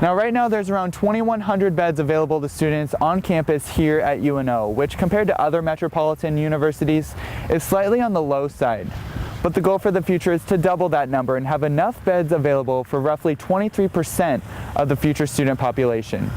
Now right now there's around 2,100 beds available to students on campus here at UNO, which compared to other metropolitan universities is slightly on the low side. But the goal for the future is to double that number and have enough beds available for roughly 23% of the future student population.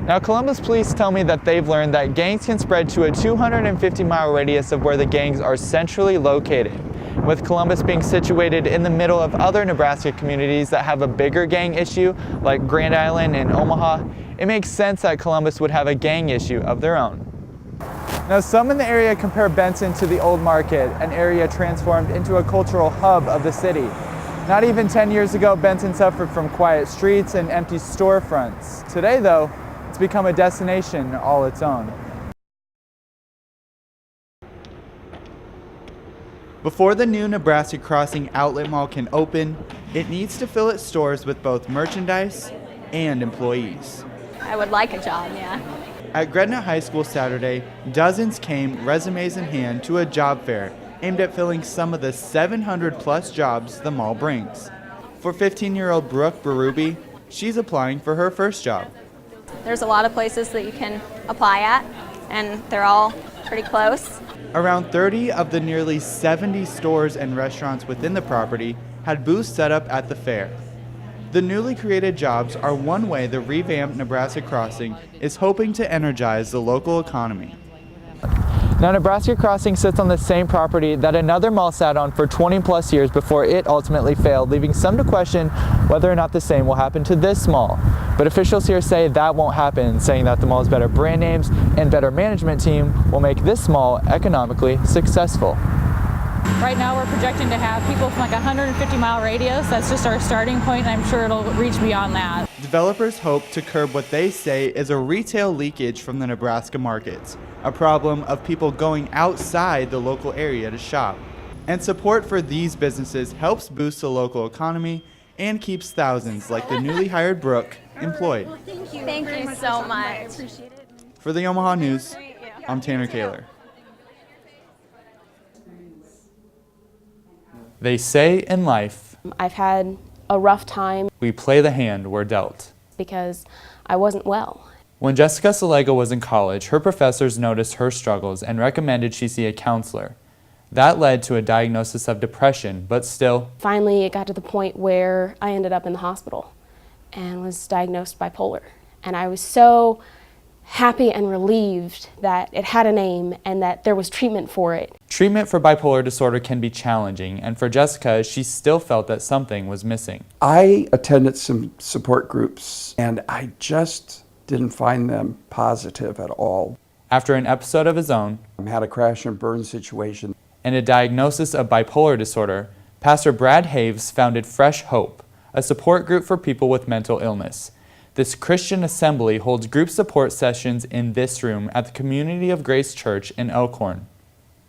Now Columbus police tell me that they've learned that gangs can spread to a 250-mile radius of where the gangs are centrally located. With Columbus being situated in the middle of other Nebraska communities that have a bigger gang issue, like Grand Island and Omaha, it makes sense that Columbus would have a gang issue of their own. Now some in the area compare Benson to the old market, an area transformed into a cultural hub of the city. Not even 10 years ago, Benson suffered from quiet streets and empty storefronts. Today though, it's become a destination all its own. Before the new Nebraska Crossing Outlet Mall can open, it needs to fill its stores with both merchandise and employees. I would like a job, yeah. At Gretna High School Saturday, dozens came, resumes in hand, to a job fair aimed at filling some of the 700-plus jobs the mall brings. For 15-year-old Brooke Berube, she's applying for her first job. There's a lot of places that you can apply at, and they're all pretty close. Around 30 of the nearly 70 stores and restaurants within the property had booths set up at the fair. The newly created jobs are one way the revamped Nebraska Crossing is hoping to energize the local economy. Now Nebraska Crossing sits on the same property that another mall sat on for 20 plus years before it ultimately failed, leaving some to question whether or not the same will happen to this mall. But officials here say that won't happen, saying that the mall's better brand names and better management team will make this mall economically successful. Right now we're projecting to have people from like a 150-mile radius. That's just our starting point, and I'm sure it'll reach beyond that. Developers hope to curb what they say is a retail leakage from the Nebraska markets, a problem of people going outside the local area to shop. And support for these businesses helps boost the local economy and keeps thousands like the newly hired Brooke employed. Well, thank you so much. I appreciate it. For the Omaha News, I'm Tanner Kahler. They say in life, I've had a rough time we play the hand we're dealt. because I wasn't well. When Jessica Salego was in college, her professors noticed her struggles and recommended she see a counselor. That led to a diagnosis of depression, but still, Finally, it got to the point where I ended up in the hospital and was diagnosed bipolar. And I was so happy and relieved that it had a name and that there was treatment for it. treatment for bipolar disorder can be challenging, and for Jessica, she still felt that something was missing. I attended some support groups and I just didn't find them positive at all. After an episode of his own I had a crash and burn situation. and a diagnosis of bipolar disorder, Pastor Brad Haves founded Fresh Hope, a support group for people with mental illness. This Christian assembly holds group support sessions in this room at the Community of Grace Church in Elkhorn.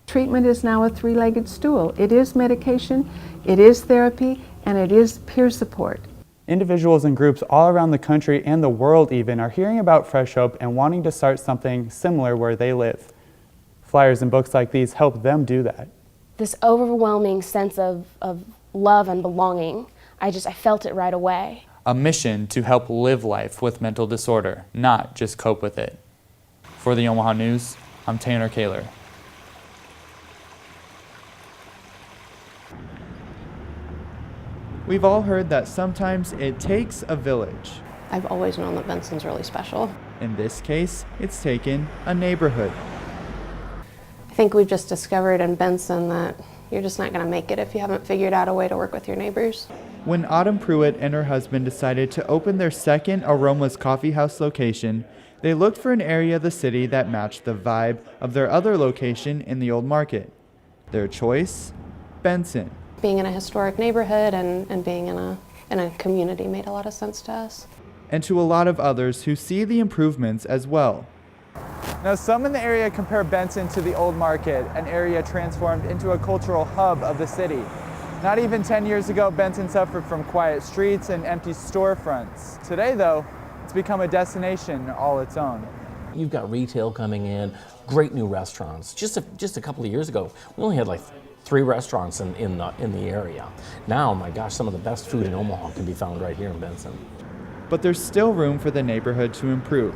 Treatment is now a three-legged stool. It is medication, it is therapy, and it is peer support. Individuals and groups all around the country and the world even are hearing about Fresh Hope and wanting to start something similar where they live. Flyers and books like these help them do that. This overwhelming sense of love and belonging, I felt it right away. A mission to help live life with mental disorder, not just cope with it. For the Omaha News, I'm Tanner Kahler. We've all heard that sometimes it takes a village. I've always known that Benson's really special. In this case, it's taken a neighborhood. I think we've just discovered in Benson that you're just not going to make it if you haven't figured out a way to work with your neighbors. When Autumn Pruitt and her husband decided to open their second Aromas Coffee House location, they looked for an area of the city that matched the vibe of their other location in the old market. Their choice? Benson. Being in a historic neighborhood and being in a community made a lot of sense to us. And to a lot of others who see the improvements as well. Now some in the area compare Benson to the old market, an area transformed into a cultural hub of the city. Not even 10 years ago, Benson suffered from quiet streets and empty storefronts. Today though, it's become a destination all its own. You've got retail coming in, great new restaurants. Just a couple of years ago, we only had like 3 restaurants in the area. Now, my gosh, some of the best food in Omaha can be found right here in Benson. but there's still room for the neighborhood to improve.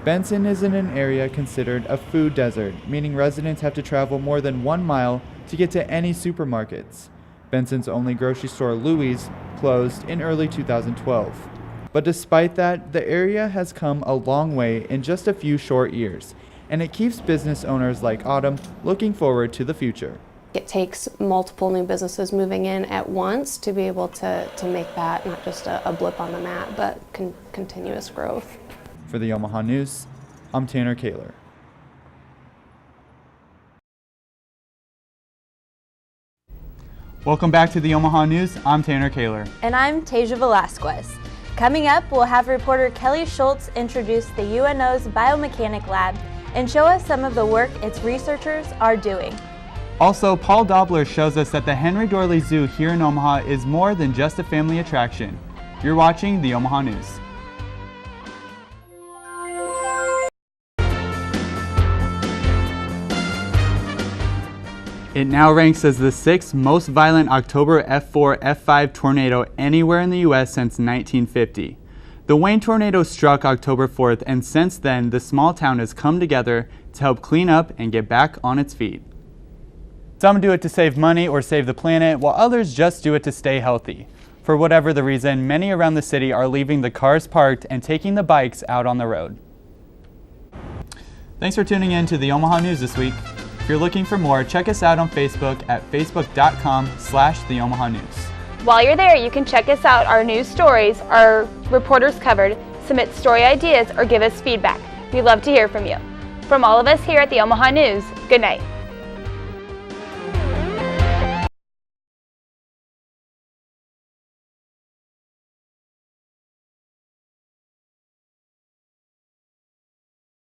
Benson is in an area considered a food desert, meaning residents have to travel more than 1 mile to get to any supermarkets. Benson's only grocery store, Louie's, closed in early 2012. But despite that, the area has come a long way in just a few short years, and it keeps business owners like Autumn looking forward to the future. It takes multiple new businesses moving in at once to be able to make that not just a blip on the map, but continuous growth. For the Omaha News, I'm Tanner Kahler. Welcome back to the Omaha News. I'm Tanner Kahler. And I'm Tasia Velasquez. Coming up, we'll have reporter Kelly Schultz introduce the UNO's Biomechanic Lab and show us some of the work its researchers are doing. Also, Paul Dobler shows us that the Henry Dorley Zoo here in Omaha is more than just a family attraction. You're watching the Omaha News. It now ranks as the 6th most violent October F4, F5 tornado anywhere in the U.S. since 1950. The Wayne tornado struck October 4th, and since then, the small town has come together to help clean up and get back on its feet. Some do it to save money or save the planet, while others just do it to stay healthy. For whatever the reason, many around the city are leaving the cars parked and taking the bikes out on the road. Thanks for tuning in to the Omaha News this week. If you're looking for more, check us out on Facebook at facebook.com/theomahanews. While you're there, you can check us out our news stories, our reporters covered, submit story ideas, or give us feedback. We'd love to hear from you. From all of us here at the Omaha News, good night.